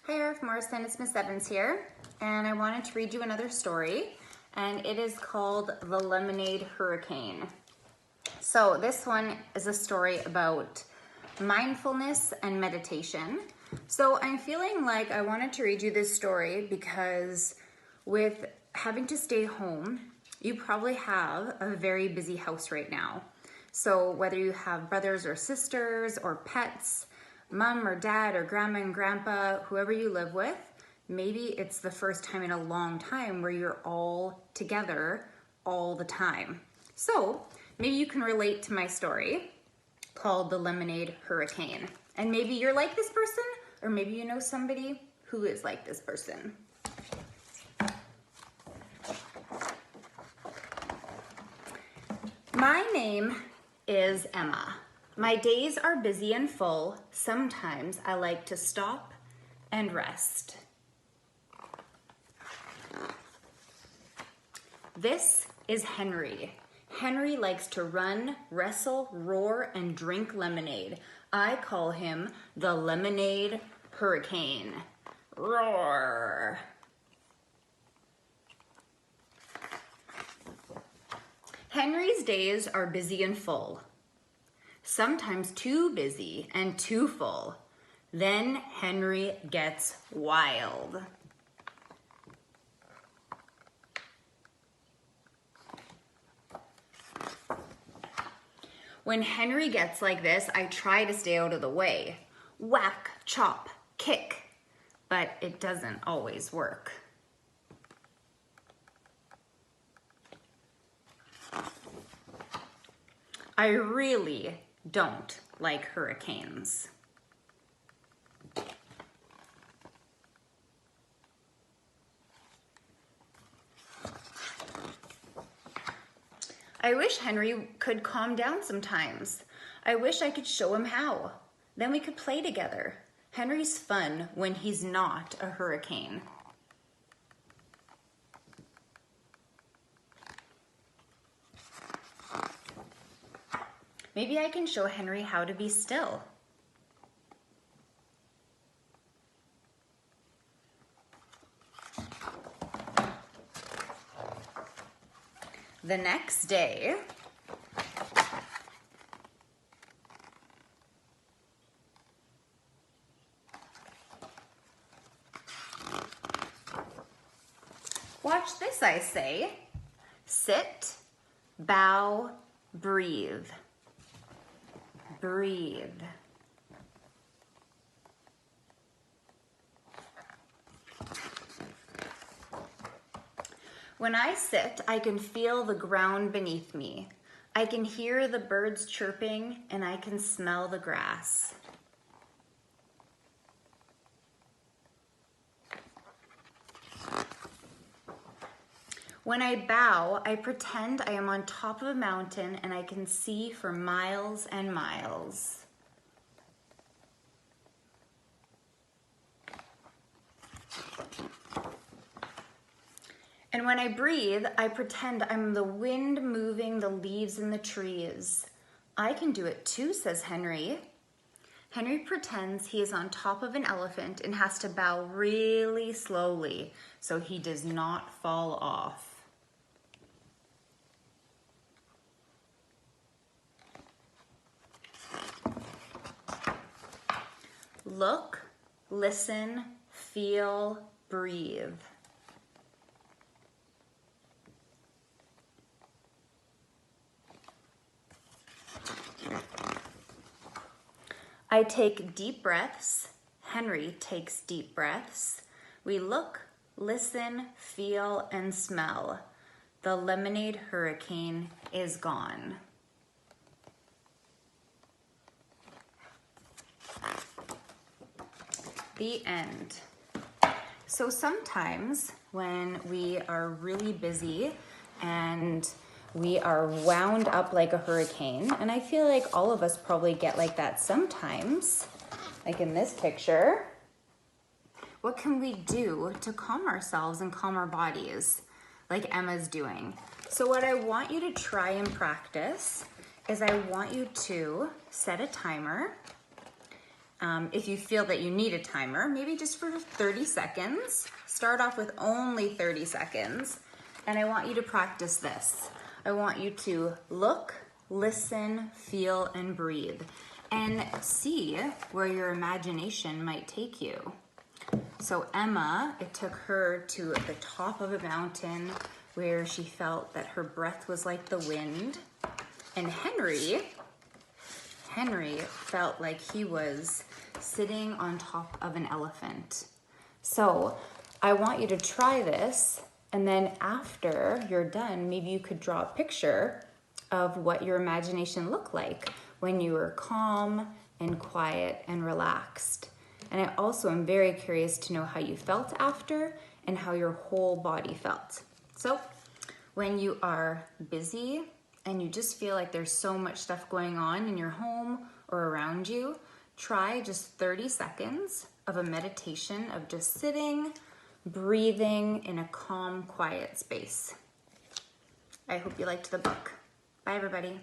Hi Earth, Morrison, it's Miss Evans here, and I wanted to read you another story, and it is called The Lemonade Hurricane. So this one is a story about mindfulness and meditation. So I'm feeling like I wanted to read you this story because with having to stay home, you probably have a very busy house right now. So whether you have brothers or sisters or pets, mom or dad or grandma and grandpa, whoever you live with, maybe it's the first time in a long time where you're all together all the time. So maybe you can relate to my story called The Lemonade Hurricane. And maybe you're like this person, or maybe you know somebody who is like this person. My name is Emma. My days are busy and full. Sometimes I like to stop and rest. This is Henry. Henry likes to run, wrestle, roar, and drink lemonade. I call him the Lemonade Hurricane. Roar! Henry's days are busy and full. Sometimes too busy and too full. Then Henry gets wild. When Henry gets like this, I try to stay out of the way. Whack, chop, kick. But it doesn't always work. I really don't like hurricanes. I wish Henry could calm down sometimes. I wish I could show him how. Then we could play together. Henry's fun when he's not a hurricane. Maybe I can show Henry how to be still. The next day, watch this, I say. Sit, bow, breathe. Breathe. When I sit, I can feel the ground beneath me. I can hear the birds chirping, and I can smell the grass. When I bow, I pretend I am on top of a mountain and I can see for miles and miles. And when I breathe, I pretend I'm the wind moving the leaves in the trees. I can do it too, says Henry. Henry pretends he is on top of an elephant and has to bow really slowly so he does not fall off. Look, listen, feel, breathe. I take deep breaths. Henry takes deep breaths. We look, listen, feel, and smell. The lemonade hurricane is gone. The end. So sometimes when we are really busy and we are wound up like a hurricane, and I feel like all of us probably get like that sometimes, like in this picture, what can we do to calm ourselves and calm our bodies like Emma's doing? So what I want you to try and practice is I want you to set a timer If you feel that you need a timer, maybe just for 30 seconds. Start off with only 30 seconds. And I want you to practice this. I want you to look, listen, feel, and breathe. And see where your imagination might take you. So Emma, it took her to the top of a mountain where she felt that her breath was like the wind. And Henry felt like he was sitting on top of an elephant. So I want you to try this, and then after you're done, maybe you could draw a picture of what your imagination looked like when you were calm and quiet and relaxed. And I also am very curious to know how you felt after and how your whole body felt. So when you are busy and you just feel like there's so much stuff going on in your home or around you, try just 30 seconds of a meditation of just sitting, breathing in a calm, quiet space. I hope you liked the book. Bye, everybody.